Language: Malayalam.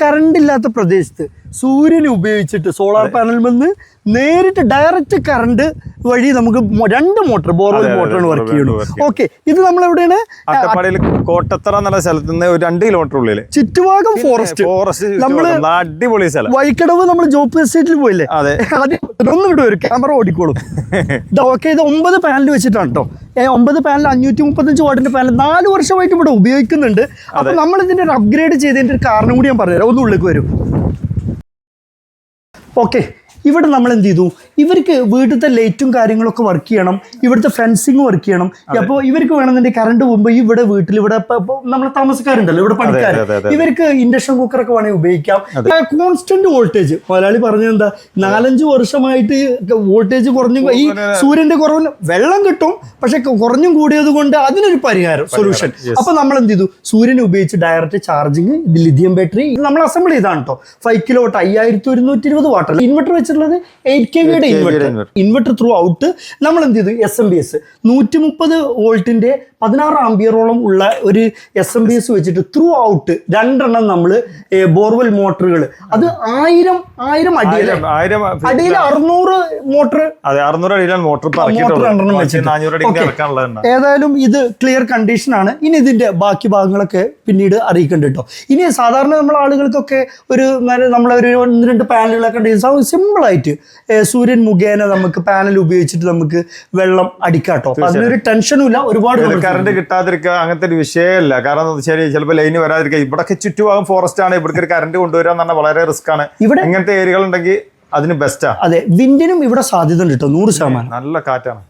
കറണ്ട് ഇല്ലാത്ത പ്രദേശത്ത് സൂര്യനെ ഉപയോഗിച്ചിട്ട് സോളാർ പാനൽ നിന്ന് നേരിട്ട് ഡയറക്റ്റ് കറണ്ട് വഴി നമുക്ക് 2 മോട്ടർ ബോർവെൽ മോട്ടറാണ് വർക്ക് ചെയ്യുന്നത്. ഓക്കെ, ഇത് നമ്മൾ എവിടെയാണ്? അട്ടപ്പാടിയിൽ കോട്ടത്തറ എന്നുള്ള സ്ഥലത്ത് നിന്ന് 2 കിലോമീറ്റർ ഉള്ളിൽ ചുറ്റുഭാഗം ഫോറസ്റ്റ്. നമ്മള് അടിപൊളി സ്ഥലം. വൈക്കടവ് നമ്മൾ ജോബ് എസ്റ്റേറ്റിൽ പോയില്ലേ, ഒന്നും ഇവിടെ വരും, ക്യാമറ ഓടിക്കോളും. ഓക്കെ, ഇത് 9 പാനൽ വെച്ചിട്ടാണ് കേട്ടോ. 9 പാനൽ 535 വാട്ടിന്റെ പാനൽ 4 വർഷമായിട്ട് ഇവിടെ ഉപയോഗിക്കുന്നുണ്ട്. അപ്പൊ നമ്മൾ ഇതിന്റെ ഒരു അപ്ഗ്രേഡ് ചെയ്തതിന്റെ ഒരു കാരണം കൂടി ഞാൻ പറഞ്ഞുതരാം. ഒന്ന് ഉള്ളിലേക്ക് വരും. ഓക്കെ, ഇവിടെ നമ്മൾ എന്ത് ചെയ്തു, ഇവർക്ക് വീട്ടിലത്തെ ലൈറ്റും കാര്യങ്ങളൊക്കെ വർക്ക് ചെയ്യണം, ഇവിടുത്തെ ഫെൻസിങ് വർക്ക് ചെയ്യണം. അപ്പോൾ ഇവർക്ക് വേണമെന്നുണ്ടെങ്കിൽ കറണ്ട് പോകുമ്പോൾ ഇവിടെ വീട്ടിൽ ഇവിടെ നമ്മൾ താമസക്കാരുണ്ടല്ലോ, ഇവിടെ പണിക്കാർ, ഇവർക്ക് ഇൻഡക്ഷൻ കുക്കറൊക്കെ വേണമെങ്കിൽ ഉപയോഗിക്കാം. കോൺസ്റ്റന്റ് വോൾട്ടേജ് മലയാളി പറഞ്ഞത് എന്താ, 4-5 വർഷമായിട്ട് വോൾട്ടേജ് കുറഞ്ഞു, ഈ സൂര്യന്റെ കുറവിന് വെള്ളം കിട്ടും, പക്ഷെ കുറഞ്ഞും കൂടിയത് കൊണ്ട് അതിനൊരു പരിഹാരം, സൊല്യൂഷൻ. അപ്പൊ നമ്മൾ എന്ത് ചെയ്തു, സൂര്യനെ ഉപയോഗിച്ച് ഡയറക്റ്റ് ചാർജിങ്, ഇത് ലിഥിയം ബാറ്ററി നമ്മൾ അസംബിൾ ചെയ്താണ് കേട്ടോ. 5 kW 5120 വാട്ടർ ഇൻവെർട്ടർ വെച്ചിട്ടുള്ളത് 8 kV ഇൻവെർട്ടർ ത്രൂ ഔട്ട്. നമ്മൾ എന്ത് ചെയ്തു, SMBS 130 വോൾട്ടിന്റെ 16 ആംപിയറോളം ഉള്ള ഒരു SMBS വെച്ചിട്ട് ത്രൂ ഔട്ട് 2 എണ്ണം നമ്മൾ ബോർവെൽ മോട്ടറുകൾ, അത് 1000 അടിയിൽ 600 മോട്ടർ, ഏതായാലും ഇത് ക്ലിയർ കണ്ടീഷൻ ആണ്. ഇനി ഇതിന്റെ ബാക്കി ഭാഗങ്ങളൊക്കെ പിന്നീട് അറിയിക്കേണ്ട കേട്ടോ. ഇനി സാധാരണ നമ്മൾ ആളുകൾക്കൊക്കെ നമ്മളൊരു 1-2 പാനലുകളൊക്കെ ഉണ്ടെങ്കിൽ സിമ്പിൾ ആയിട്ട് സൂര്യൻ മുഖേന നമുക്ക് പാനൽ ഉപയോഗിച്ചിട്ട് നമുക്ക് വെള്ളം അടിക്കാട്ടോ. അതിനൊരു ടെൻഷനും ഇല്ല. ഒരുപാട് കറണ്ട് കിട്ടാതിരിക്കുക അങ്ങനത്തെ ഒരു വിഷയമല്ല. കാരണം ശരി, ചിലപ്പോൾ ലൈന് വരാതിരിക്കുക. ഇവിടൊക്കെ ചുറ്റുഭാഗം ഫോറസ്റ്റ് ആണ്, ഇവിടേക്ക് ഒരു കറണ്ട് കൊണ്ടുവരാൻ പറഞ്ഞാൽ വളരെ റിസ്ക് ആണ്. ഇവിടെ ഇങ്ങനത്തെ ഏരിയകൾ ഉണ്ടെങ്കിൽ അതിന് ബെസ്റ്റാ. അതെ, വിൻഡിനും ഇവിടെ സാധ്യത ഉണ്ട് കേട്ടോ, 100%. നല്ല കാറ്റാണ്.